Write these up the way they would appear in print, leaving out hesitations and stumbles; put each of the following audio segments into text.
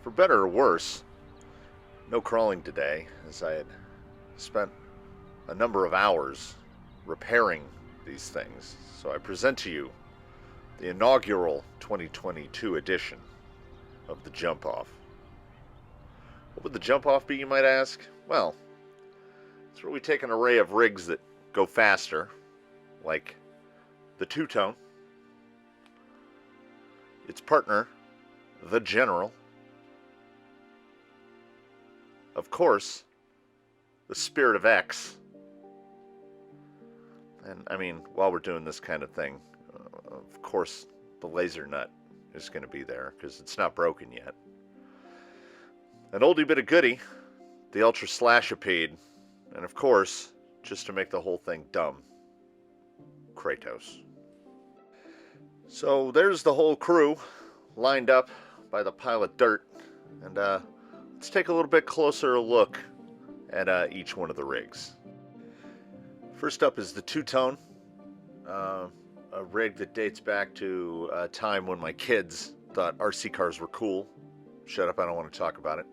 For better or worse, no crawling today, as I had spent a number of hours repairing these things. So I present to you the inaugural 2022 edition of the Jump Off. What would the Jump Off be, you might ask? Well, it's where we take an array of rigs that go faster, like the two-tone, its partner, the General, of course, the SPIRITOFX, and I mean, while we're doing this kind of thing, of course, the LASERNUT is going to be there, because it's not broken yet. An oldie bit of goodie, the Ultra SLASHIPEDE, and of course, just to make the whole thing dumb, KRATOS. So there's the whole crew lined up by the pile of dirt, and let's take a little bit closer look at each one of the rigs. First up is the two-tone, a rig that dates back to a time when my kids thought RC cars were cool. Shut up, I don't want to talk about it.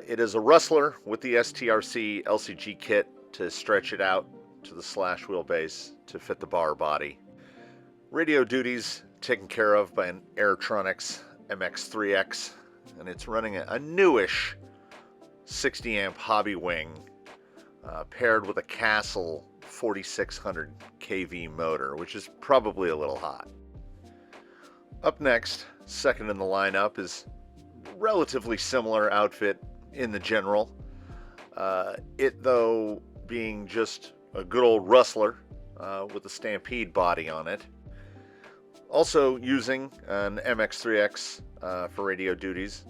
It is a Rustler with the STRC LCG kit to stretch it out to the slash wheelbase to fit the bar body. Radio duties taken care of by an Airtronics MX3X, and it's running a newish 60 amp hobby wing paired with a Castle 4600 kV motor, which is probably a little hot. Up next, second in the lineup, is relatively similar outfit in the General. It, though, being just a good old Rustler with a Stampede body on it. Also using an MX3X for radio duties,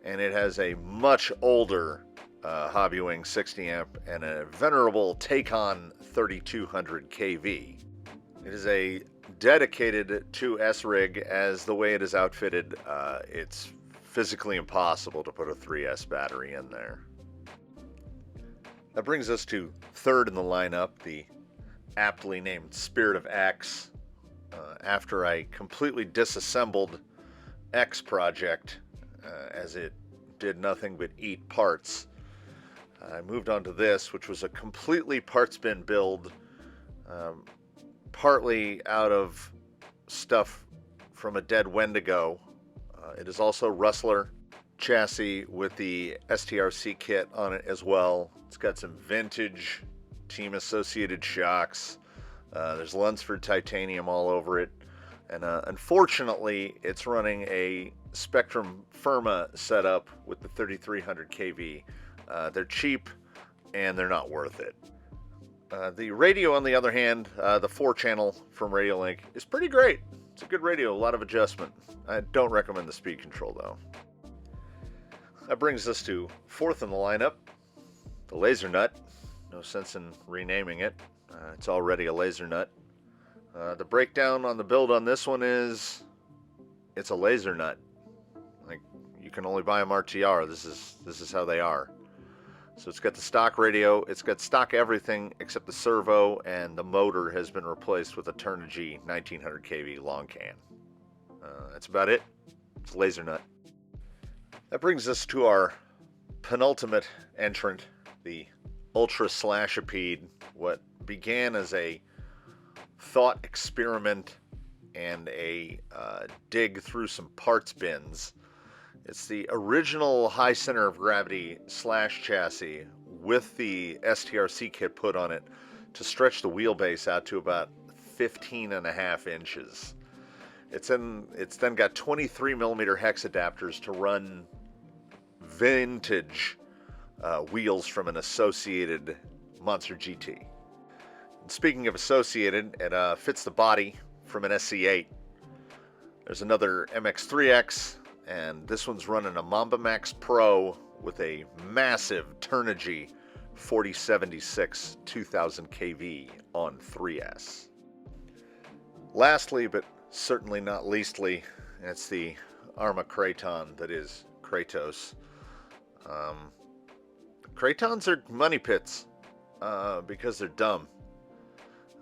and it has a much older hobby wing 60 amp and a venerable Take-On 3200 kV. It is a dedicated 2S rig, as the way it is outfitted, it's physically impossible to put a 3S battery in there. That brings us to third in the lineup, the aptly named SPIRITOFX. After I completely disassembled X Project, as it did nothing but eat parts, I moved on to this, which was a completely parts bin build, partly out of stuff from a dead Wendigo. It is also Rustler chassis with the STRC kit on it as well. It's got some vintage team associated shocks. There's Lunsford titanium all over it, and unfortunately it's running a Spectrum Firma setup with the 3300 kV. They're cheap and they're not worth it. The radio, on the other hand, the 4-channel from Radiolink, is pretty great. It's a good radio, a lot of adjustment. I don't recommend the speed control though. That brings us to fourth in the lineup, the LASERNUT. No sense in renaming it. It's already a LASERNUT. The breakdown on the build on this one is it's a LASERNUT. Like, you can only buy them RTR. This is how they are. So it's got the stock radio, it's got stock everything except the servo, and the motor has been replaced with a Turnigy 1900 kV long can. That's about it. It's a LASERNUT. That brings us to our penultimate entrant, the Ultra SLASHIPEDE, what began as a thought experiment and a dig through some parts bins. It's the original high center of gravity slash chassis with the STRC kit put on it to stretch the wheelbase out to about 15.5 inches. It's then got 23mm hex adapters to run vintage wheels from an Associated Monster GT. And speaking of Associated, it fits the body from an SC8. There's another MX3X, and this one's running a Mamba Max Pro with a massive Turnigy 4076 2000 kV on 3S. Lastly, but certainly not leastly, it's the Arma Kraton that is KRATOS. Kratons are money pits because they're dumb.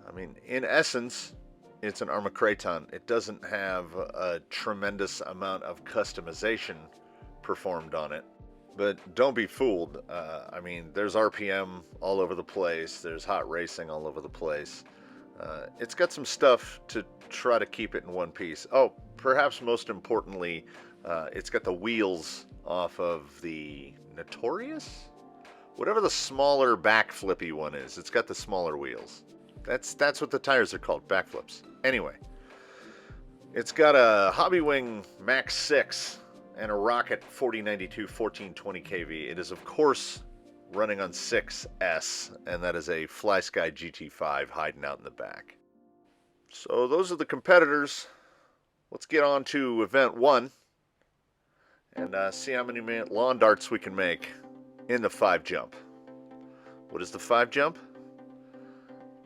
I mean, in essence, it's an Arma Kraton. It doesn't have a tremendous amount of customization performed on it. But don't be fooled. I mean, there's RPM all over the place. There's hot racing all over the place. It's got some stuff to try to keep it in one piece. Oh, perhaps most importantly, it's got the wheels off of the Notorious? Whatever the smaller backflippy one is, it's got the smaller wheels. That's what the tires are called, backflips. Anyway, it's got a Hobbywing Max 6 and a Rocket 4092 1420 kV. It is, of course, running on 6S, and that is a FlySky GT5 hiding out in the back. So those are the competitors. Let's get on to event 1 and see how many lawn darts we can make in the 5 jump. What is the 5 jump?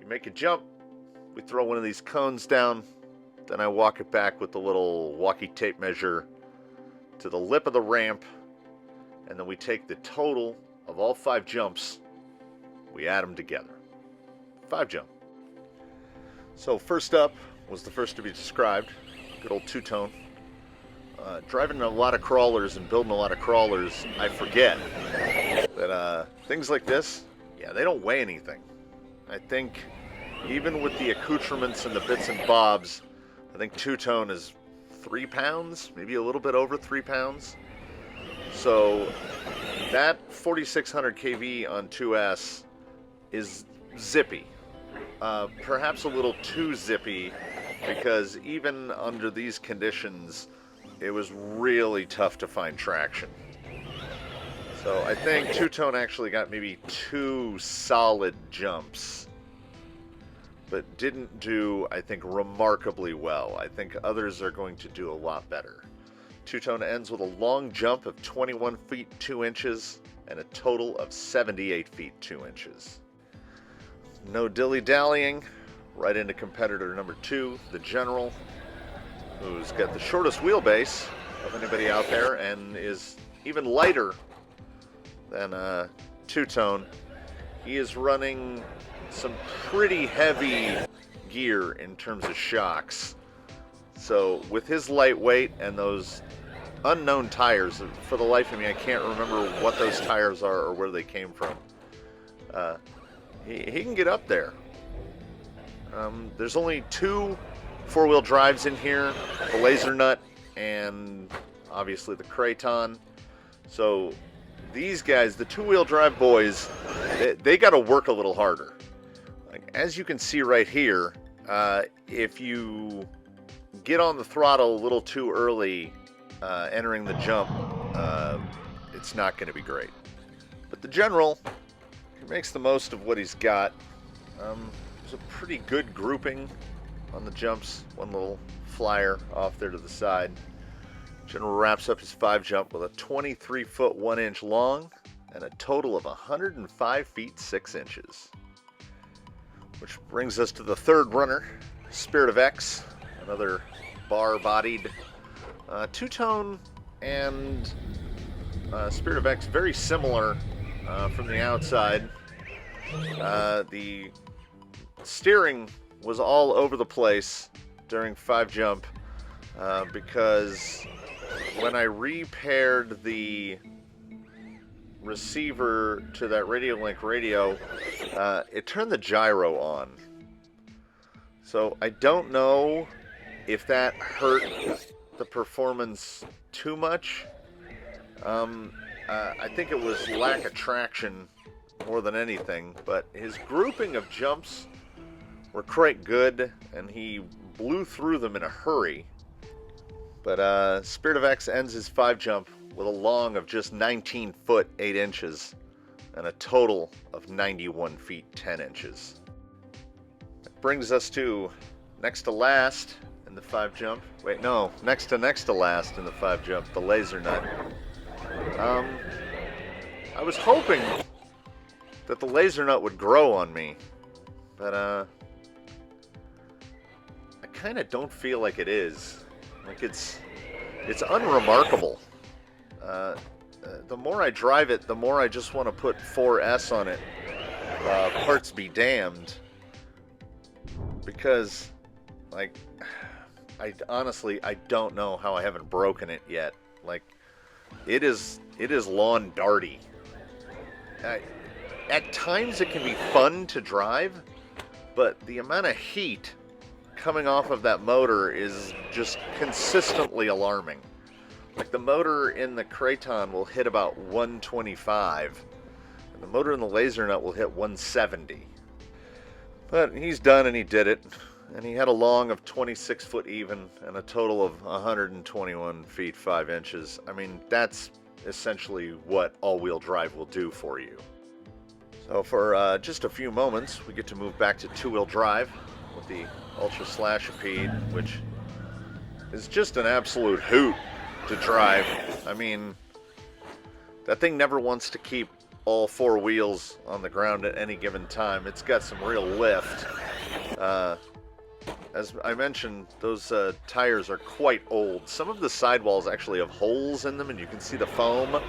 You make a jump, we throw one of these cones down, then I walk it back with the little walkie tape measure to the lip of the ramp, and then we take the total of all 5 jumps, we add them together. 5 jump. So first up was the first to be described, good old two-tone. Driving a lot of crawlers and building a lot of crawlers, I forget that things like this, yeah, they don't weigh anything. I think even with the accoutrements and the bits and bobs, I think two-tone is 3 pounds, maybe a little bit over 3 pounds. So that 4600 kV on 2S is zippy. Perhaps a little too zippy, because even under these conditions, it was really tough to find traction. So I think two-tone actually got maybe 2 solid jumps, but didn't do, I think, remarkably well. I think others are going to do a lot better. Two-tone ends with a long jump of 21 feet 2 inches and a total of 78 feet 2 inches. No dilly-dallying, right into competitor number 2, the General, who's got the shortest wheelbase of anybody out there and is even lighter than two-tone. He is running some pretty heavy gear in terms of shocks. So with his lightweight and those unknown tires, for the life of me I can't remember what those tires are or where they came from, he can get up there. There's only 2 4-wheel drives in here, the LASERNUT and obviously the Kraton. So these guys, the 2-wheel drive boys, they got to work a little harder. Like, as you can see right here, if you get on the throttle a little too early entering the jump, it's not going to be great. But the General, he makes the most of what he's got. There's a pretty good grouping on the jumps, one little flyer off there to the side. General wraps up his 5 jump with a 23 foot 1 inch long and a total of 105 feet 6 inches. Which brings us to the third runner, SPIRITOFX, another bar-bodied two-tone, and SPIRITOFX very similar from the outside. The steering was all over the place during 5 jump because when I repaired the receiver to that RadioLink radio, it turned the gyro on. So I don't know if that hurt the performance too much. I think it was lack of traction more than anything, but his grouping of jumps were quite good, and he blew through them in a hurry. But SPIRITOFX ends his 5 jump with a long of just 19 foot 8 inches and a total of 91 feet 10 inches. That brings us to next to last in the 5 jump. Wait, no, next to last in the 5 jump, the LASERNUT. I was hoping that the LASERNUT would grow on me, but I kind of don't feel like it is. Like it's unremarkable. The more I drive it, the more I just want to put 4S on it. Parts be damned. Because, like, I honestly don't know how I haven't broken it yet. Like, it is lawn darty. At times it can be fun to drive, but the amount of heat coming off of that motor is just consistently alarming. Like the motor in the Kraton will hit about 125, and the motor in the LaserNut will hit 170. But he's done and he did it, and he had a long of 26 foot even and a total of 121 feet 5 inches. I mean, that's essentially what all-wheel drive will do for you. So for just a few moments, we get to move back to two-wheel drive with the Ultra SLASHIPEDE, which is just an absolute hoot to drive. I mean, that thing never wants to keep all four wheels on the ground at any given time. It's got some real lift. As I mentioned, those tires are quite old. Some of the sidewalls actually have holes in them, and you can see the foam.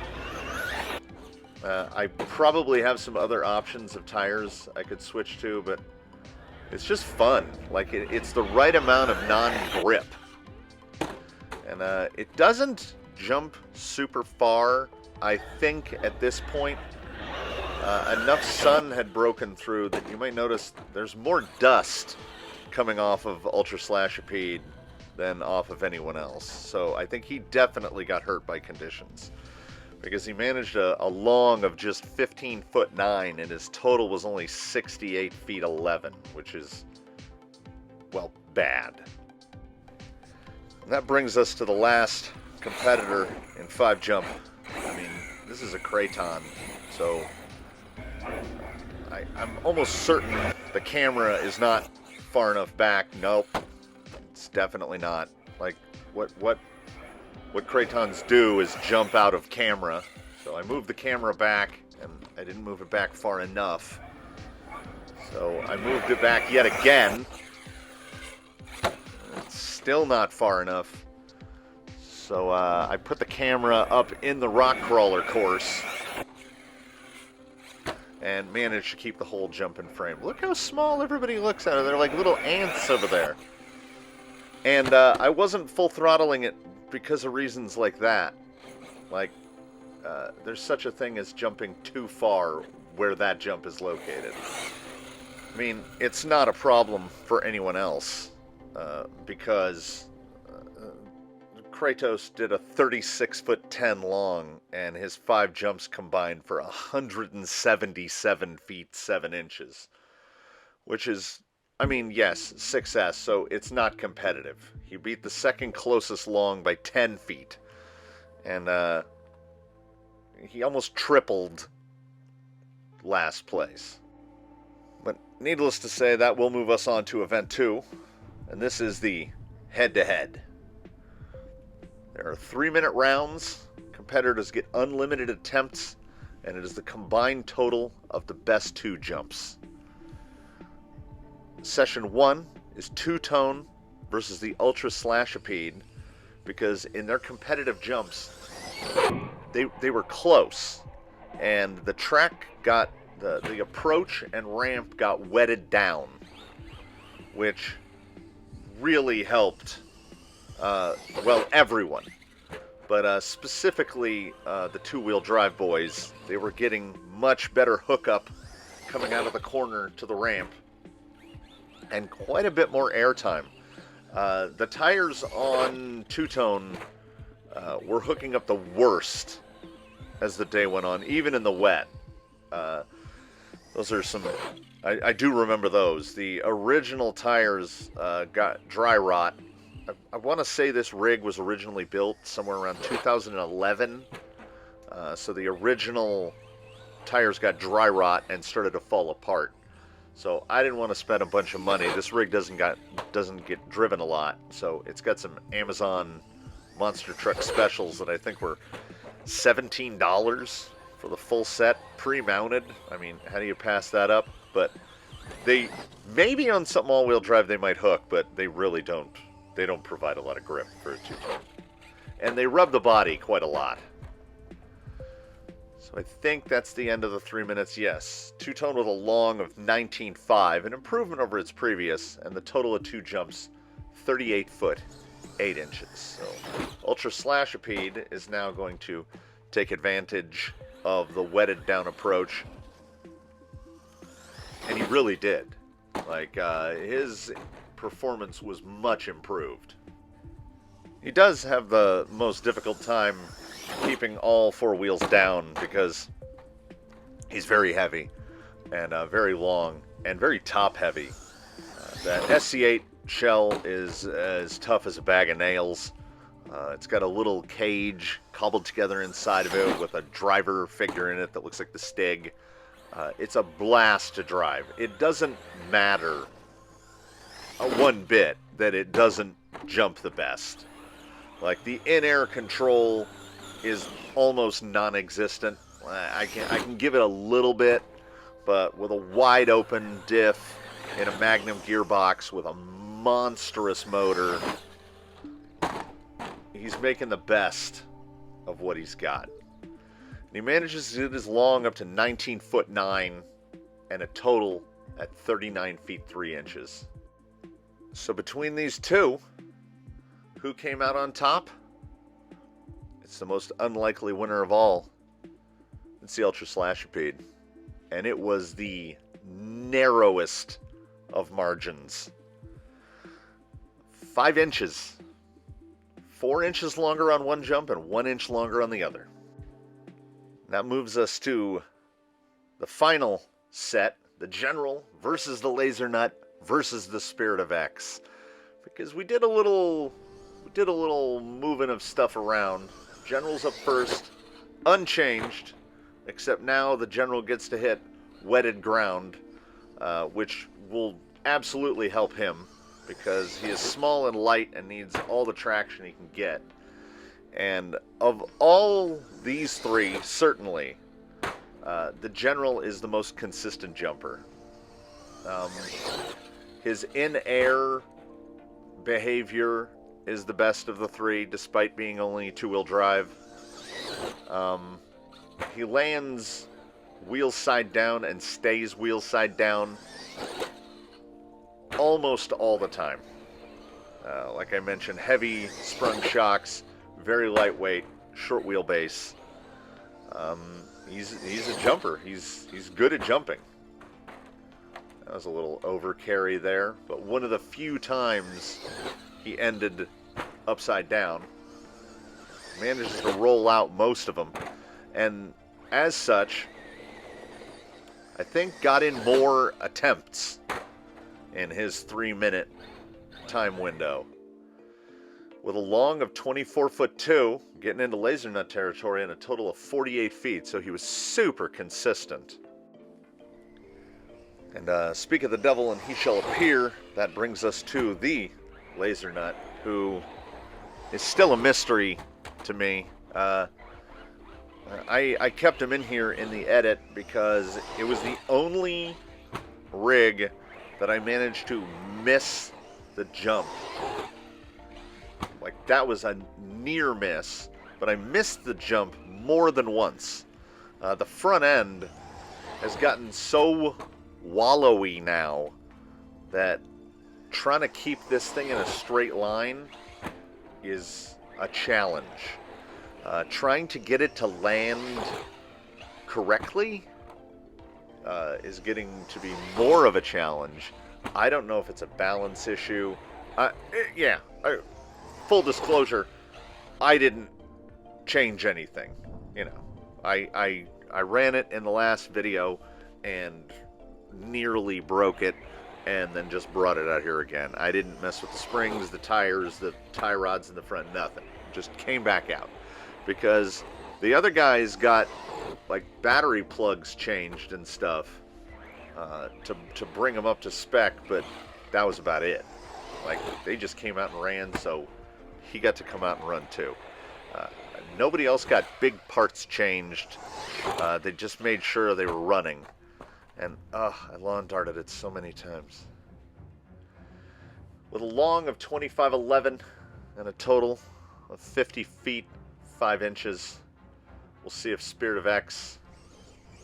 I probably have some other options of tires I could switch to, but it's just fun. Like, it's the right amount of non-grip. And it doesn't jump super far. I think at this point, enough sun had broken through that you might notice there's more dust coming off of Ultra SLASHIPEDE than off of anyone else. So I think he definitely got hurt by conditions, because he managed a long of just 15 foot 9, and his total was only 68 feet 11, which is, well, bad. And that brings us to the last competitor in 5 jump. I mean, this is a Kraton, so I'm almost certain the camera is not far enough back. Nope, it's definitely not. Like, what Kratons do is jump out of camera. So I moved the camera back, and I didn't move it back far enough. So I moved it back yet again. It's still not far enough. So I put the camera up in the rock crawler course and managed to keep the whole jump in frame. Look how small everybody looks at it. They're like little ants over there. And I wasn't full throttling it because of reasons like that. Like, there's such a thing as jumping too far where that jump is located. I mean, it's not a problem for anyone else, because Kratos did a 36 foot 10 long, and his 5 jumps combined for 177 feet 7 inches, which is, I mean, yes, success, so it's not competitive. He beat the second closest long by 10 feet, and he almost tripled last place. But needless to say, that will move us on to event 2, and this is the head-to-head. There are 3-minute rounds. Competitors get unlimited attempts, and it is the combined total of the best 2 jumps. Session 1 is two-tone versus the Ultra SLASHIPEDE, because in their competitive jumps, they were close, and the track got, the approach and ramp got wetted down, which really helped, well, everyone. But specifically the two-wheel drive boys, they were getting much better hookup coming out of the corner to the ramp, and quite a bit more airtime. The tires on two-tone were hooking up the worst as the day went on, even in the wet. Those are some, I do remember those. The original tires got dry rot. I want to say this rig was originally built somewhere around 2011. So the original tires got dry rot and started to fall apart. So I didn't want to spend a bunch of money. This rig doesn't get driven a lot. So it's got some Amazon monster truck specials that I think were $17 for the full set, pre-mounted. I mean, how do you pass that up? But they, maybe on something all-wheel drive they might hook, but they really don't. They don't provide a lot of grip for a two-tone. And they rub the body quite a lot. So I think that's the end of the 3 minutes. Yes, two-tone with a long of 19.5, an improvement over its previous, and the total of 2 jumps, 38 foot 8 inches. So Ultra SLASHIPEDE is now going to take advantage of the wetted down approach. And he really did. Like, his performance was much improved. He does have the most difficult time keeping all 4 wheels down because he's very heavy and very long and very top heavy. That SC8 shell is as tough as a bag of nails. It's got a little cage cobbled together inside of it with a driver figure in it that looks like the Stig. It's a blast to drive. It doesn't matter one bit that it doesn't jump the best. Like, the in-air control is almost non-existent. I can give it a little bit, but with a wide open diff in a Magnum gearbox with a monstrous motor, he's making the best of what he's got. And he manages to get his long up to 19 foot 9 and a total at 39 feet 3 inches. So between these two, who came out on top? It's the most unlikely winner of all. It's the Ultra SLASHIPEDE. And it was the narrowest of margins. 5 inches. 4 inches longer on one jump and 1 inch longer on the other. That moves us to the final set, the General versus the LASERNUT versus the SPIRITOFX. Because we did a little moving of stuff around. General's up first, unchanged, except now the General gets to hit wetted ground, which will absolutely help him because he is small and light and needs all the traction he can get. And of all these three, certainly, the General is the most consistent jumper. His in-air behavior is the best of the three, despite being only 2-wheel drive. He lands wheel side down and stays wheel side down almost all the time. Like I mentioned, heavy sprung shocks, very lightweight, short wheelbase. He's a jumper. He's good at jumping. That was a little over carry there, but one of the few times he ended upside down. Manages to roll out most of them, and as such, I think got in more attempts in his 3-minute time window. With a long of 24 foot 2, getting into LASERNUT territory and a total of 48 feet, so he was super consistent. And speak of the devil and he shall appear, that brings us to the LASERNUT, who is still a mystery to me. I kept him in here in the edit because it was the only rig that I managed to miss the jump. Like, that was a near miss, but I missed the jump more than once. The front end has gotten so wallowy now that trying to keep this thing in a straight line is a challenge. Trying to get it to land correctly is getting to be more of a challenge. I don't know if it's a balance issue. Full disclosure, I didn't change anything. You know, I ran it in the last video and nearly broke it, and then just brought it out here again. I didn't mess with the springs, the tires, the tie rods in the front, nothing. Just came back out. Because the other guys got, like, battery plugs changed and stuff to bring them up to spec, but that was about it. Like, they just came out and ran, so he got to come out and run too. Nobody else got big parts changed. They just made sure they were running. And, I lawn darted it so many times. With a long of 25.11 and a total of 50 feet 5 inches. We'll see if SPIRITOFX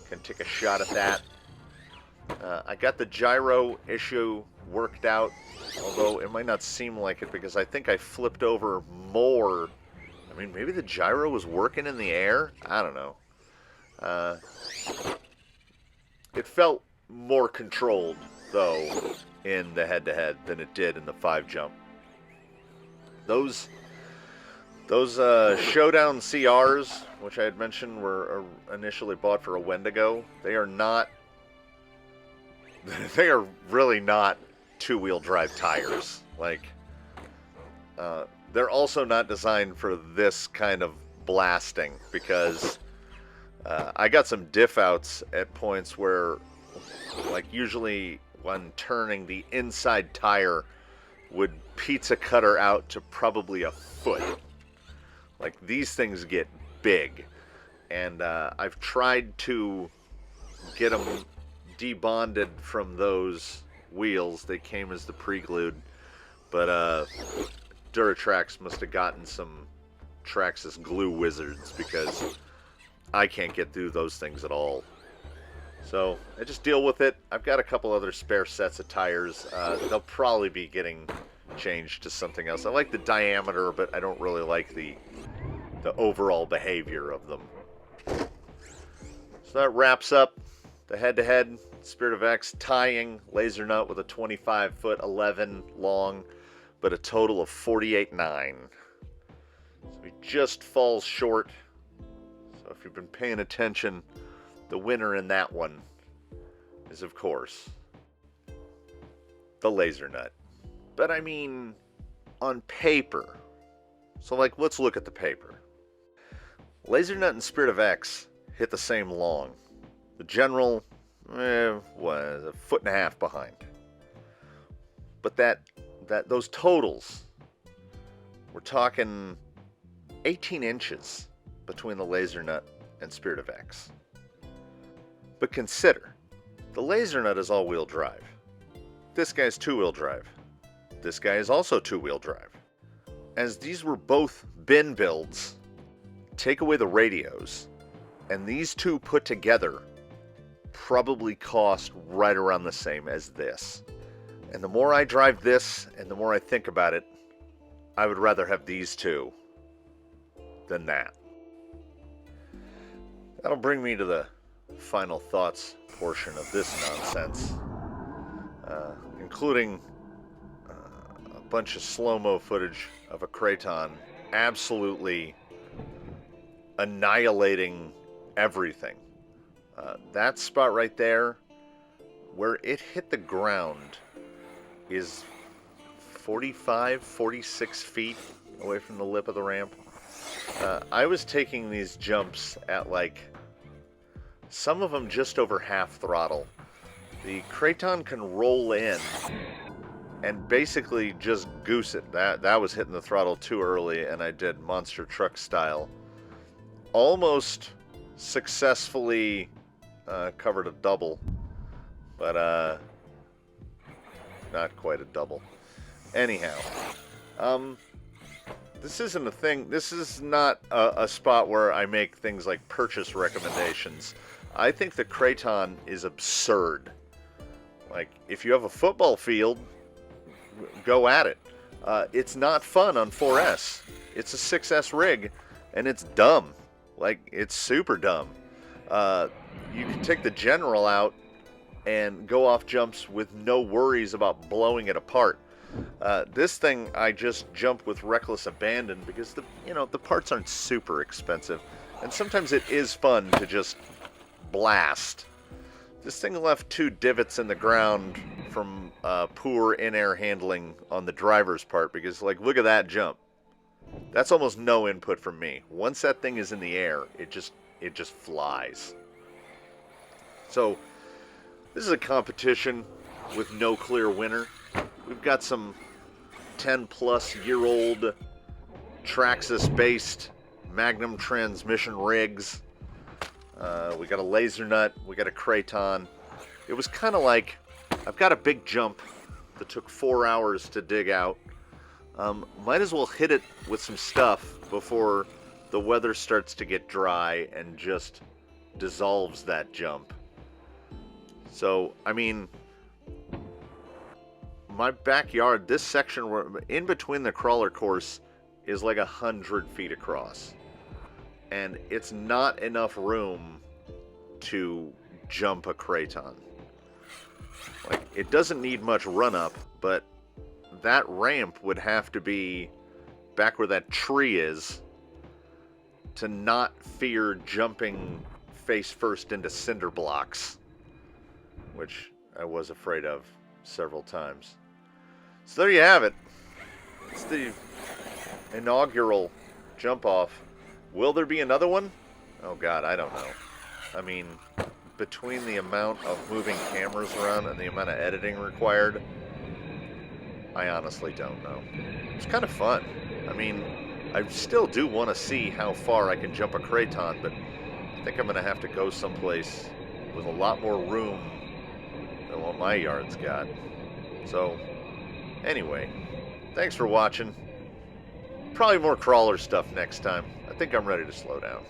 can take a shot at that. I got the gyro issue worked out, although it might not seem like it because I think I flipped over more. I mean, maybe the gyro was working in the air? I don't know. It felt more controlled, though, in the head-to-head than it did in the 5-jump. Those Showdown CRs, which I had mentioned were initially bought for a Wendigo, they are not... They are really not two-wheel drive tires. Like, they're also not designed for this kind of blasting, because I got some diff outs at points where, like, usually when turning, the inside tire would pizza cutter out to probably a foot. Like, these things get big, and I've tried to get them debonded from those wheels. They came as the pre-glued, but Duratrax must have gotten some Traxxas glue wizards, because I can't get through those things at all. So I just deal with it. I've got a couple other spare sets of tires. They'll probably be getting changed to something else. I like the diameter, but I don't really like the overall behavior of them. So that wraps up the head-to-head SPIRITOFX tying LASERNUT with a 25-foot 11 long, but a total of 48.9. So he just falls short. So if you've been paying attention, the winner in that one is, of course, the LASERNUT. But I mean, on paper. So, like, let's look at the paper. LASERNUT and SPIRITOFX hit the same long. The General was a foot and a half behind. But those totals, we're talking 18 inches between the LASERNUT and SPIRITOFX. But consider, the LASERNUT is all-wheel drive. This guy's two-wheel drive. This guy is also two-wheel drive. As these were both bin builds, take away the radios, and these two put together probably cost right around the same as this. And the more I drive this, and the more I think about it, I would rather have these two than that. That'll bring me to the final thoughts portion of this nonsense, including a bunch of slow-mo footage of a Kraton absolutely annihilating everything. That spot right there, where it hit the ground, is 45, 46 feet away from the lip of the ramp. I was taking these jumps at, like, some of them just over half throttle. The Kraton can roll in and basically just goose it. That was hitting the throttle too early, and I did monster truck style. Almost successfully covered a double, but not quite a double. Anyhow, this isn't a thing. This is not a spot where I make things like purchase recommendations. I think the Kraton is absurd. Like, if you have a football field, go at it. It's not fun on 4S. It's a 6S rig, and it's dumb. Like, it's super dumb. You can take the General out and go off jumps with no worries about blowing it apart. This thing, I just jump with reckless abandon because the parts aren't super expensive, and sometimes it is fun to just blast. This thing left 2 divots in the ground from poor in-air handling on the driver's part, because, like, look at that jump. That's almost no input from me. Once that thing is in the air, it just flies. So this is a competition with no clear winner. We've got some 10-plus-year-old Traxxas-based Magnum transmission rigs. We got a LASERNUT. We got a Kraton. It was kind of like, I've got a big jump that took 4 hours to dig out. Might as well hit it with some stuff before the weather starts to get dry and just dissolves that jump. So, I mean, my backyard, this section where in between the crawler course is like 100 feet across. And it's not enough room to jump a Kraton. Like, it doesn't need much run up, but that ramp would have to be back where that tree is to not fear jumping face first into cinder blocks, which I was afraid of several times. So there you have it. It's the inaugural jump off. Will there be another one? Oh god, I don't know. I mean, between the amount of moving cameras around and the amount of editing required, I honestly don't know. It's kind of fun. I mean, I still do want to see how far I can jump a Kraton, but I think I'm going to have to go someplace with a lot more room than what my yard's got. So, anyway, thanks for watching. Probably more crawler stuff next time. I think I'm ready to slow down.